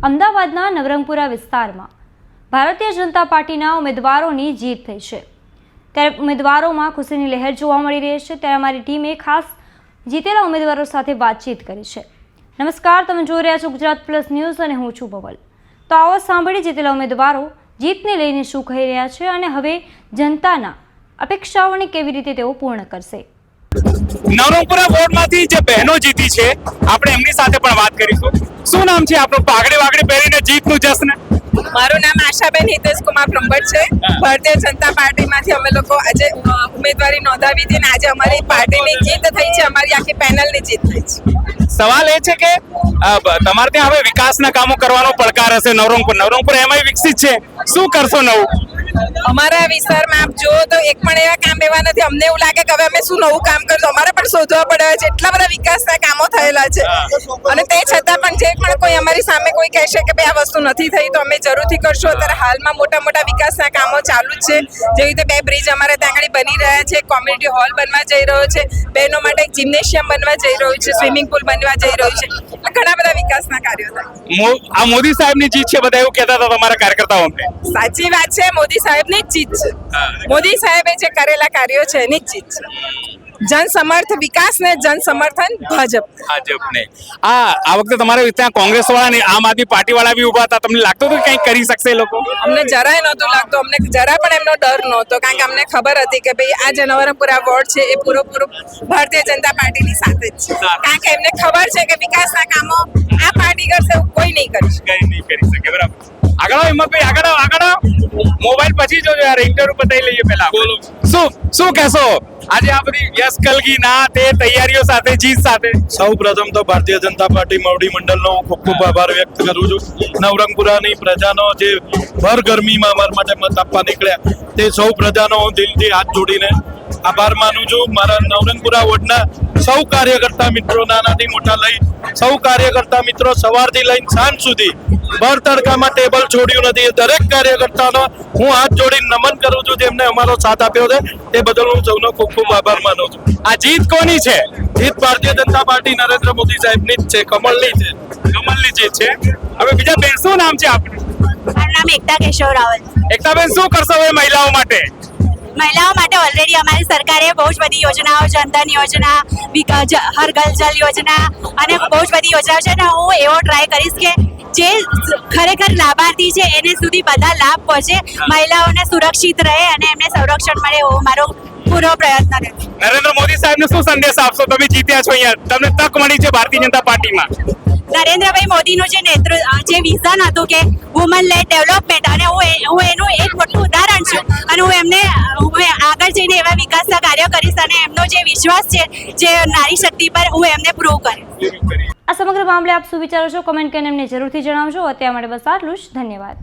અમદાવાદના નવરંગપુરા વિસ્તારમાં ભારતીય જનતા પાર્ટીના ઉમેદવારોની જીત થઈ છે। ત્યારે ઉમેદવારોમાં ખુશીની લહેર જોવા મળી રહી છે। ત્યારે અમારી ટીમે ખાસ જીતેલા ઉમેદવારો સાથે વાતચીત કરી છે। નમસ્કાર, તમે જોઈ રહ્યા છો ગુજરાત પ્લસ ન્યૂઝ અને હું છું બબલ। તો આવો સાંભળી જીતેલા ઉમેદવારો જીતને લઈને શું કહી રહ્યા છે અને હવે જનતાના અપેક્ષાઓને કેવી રીતે તેઓ પૂર્ણ કરશે। નવરંગપુરા વોર્ડમાંથી જે બહેનો જીતી છે આપણે એમની સાથે પણ વાત કરીશું। શું નામ છે આપનું? પાઘડી વાઘડી પહેરીને જીતનું જશ્ન। મારું નામ આશાબેન હિતેશ કુમાર બ્રહ્મભટ્ટ છે। ભારતીય જનતા પાર્ટીમાંથી અમે લોકો આજે ઉમેદવારી નોંધાવી હતી અને આજે અમારી પાર્ટીની જીત થઈ છે, અમારી આખી પેનલની જીત થઈ છે। સવાલ એ છે કે તમારે ત્યાં હવે વિકાસના કામો કરવાનો પડકાર હશે। નવરંગપુર એમાંય વિકસિત છે, શું કરશો નવું? અમારા વિસ્તારમાં આપ જુઓ તો એક પણ એવા કામ એવા નથી, અમને એવું લાગે કે હવે અમે શું નવું કામ કરશું, અમારે પણ શોધવા પડે છે। એટલા બધા વિકાસના કામો થયેલા છે અને તે છતાં પણ જે પણ કોઈ અમારી સામે કોઈ કહેશે કે ભાઈ આ વસ્તુ નથી થઈ તો અમે જરૂરથી કરશું। અત્યારે હાલમાં મોટા મોટા વિકાસના કામો ચાલુ જ છે, જેવી રીતે 2 બ્રિજ અમારે ત્યાં આગળ બની રહ્યા છે, કોમ્યુનિટી હોલ બનવા જઈ રહ્યો છે, બહેનો માટે એક જિમ્નેશિયમ બનવા જઈ રહ્યું છે, સ્વિમિંગ પુલ બનવા જઈ રહ્યું છે, ઘણા બધા વિકાસના કાર્યો થાય। આ મોદી સાહેબની જીત છે, બધા એવું કહેતા હતા તમારા કાર્યકર્તાઓ અમને। સાચી વાત છે, મોદી સાહેબની જ જીત છે। મોદી સાહેબે જે કરેલા કાર્યો છે એની જ જીત છે। જન સમર્થ વિકાસ ને જન સમર્થન ભાજપને। આ વખતે તમારે ત્યાં કોંગ્રેસ વાળા ને આમ આદમી પાર્ટી વાળા બી ઉભા હતા, તમને લાગતું હતું કંઈક કરી શકશે એ લોકો? અમને જરાય નહોતું લાગતું, અમને જરા પણ એમનો ડર નહોતો, કારણ કે અમને ખબર હતી કે ભાઈ આ જે નવરંગપુરા વોર્ડ છે એ પૂરેપૂરું ભારતીય જનતા પાર્ટીની સાથે જ છે, કારણ કે એમને ખબર છે કે વિકાસના કામો આ પાર્ટી કરશે એવું કોઈ નહીં કરી શકે। બરાબર। આગળ હિંમતભાઈ, આગળ મોબાઈલ પછી જોજો યાર, ઇન્ટરવ્યુ બતાવી લઈએ પહેલા। બોલો, શું કહેશો આજે આ બધી યસ કલગી ના તે તૈયારીઓ સાથે જીત સાથે? સૌ પ્રથમ તો ભારતીય જનતા પાર્ટી મવડી મંડળનો ખૂબ ખૂબ આભાર વ્યક્ત કરું છું। નવરંગપુરાની પ્રજાનો જે ભર ગરમીમાં અમારા માટે મત આપવા નીકળ્યા તે સૌ પ્રજાનો હું દિલથી હાથ જોડીને આભાર માનું છું। મારા નવરંગપુરા વોર્ડના સૌ કાર્યકર્તા મિત્રો, નાનાથી મોટા લઈ સૌ કાર્યકર્તા મિત્રો સવારથી લઈને સાંજ સુધી ભર તડકામાં ટેબલ છોડ્યું નથી, દરેક કાર્યકર્તાનો હું હાથ જોડીને નમન કરું છું જેમને અમારો સાથ આપ્યો છે, તે બદલ હું સૌનો ખૂબ ખૂબ આભાર માનું છું। આ જીત કોની છે? જીત ભારતીય જનતા પાર્ટી નરેન્દ્ર મોદી સાહેબની જ છે, કમળની છે। કમલની જીત છે। હવે બીજા બેન, શું નામ છે આપનું? મારું નામ એકતા કેશવ રાવલ। એકતાબેન, શું કરશો હવે મહિલાઓ માટે? મહિલાઓ માટે ઓલરેડી અમારી સરકારે બહુ જ બધી યોજનાઓ, જનધન યોજના, હર ઘર જલ યોજના અને બહુ જ બધી યોજનાઓ છે ને હું એવો ટ્રાય કરીશ કે જે ખરેખર લાભાર્થી છે એને સુધી બધા લાભ પહોંચે, મહિલાઓને સુરક્ષિત રહે અને એમને સંરક્ષણ મળે એવો મારો પૂરો પ્રયત્ન રહે। નરેન્દ્ર મોદી સાહેબને શું સંદેશ આપશો? તમે જીત્યા છો અહીંયા, તમને તક મળી છે ભારતીય જનતા પાર્ટીમાં। નરેન્દ્રભાઈ મોદીનું જે વિઝન હતું કે વુમન લેડ ડેવલપમેન્ટ, અને હું એનું એક મોટું ઉદાહરણ છું અને હું આગળ જઈને એવા વિકાસના કાર્યો કરીશ અને એમનો જે વિશ્વાસ છે જે નારી શક્તિ પર હું એમને પ્રૂવ કરીશ। આ સમગ્ર મામલે આપ શું વિચારો છો? કમેન્ટ કરીને એમને જરૂરથી જણાવજો। અત્યાર માટે બસ આટલું જ, ધન્યવાદ।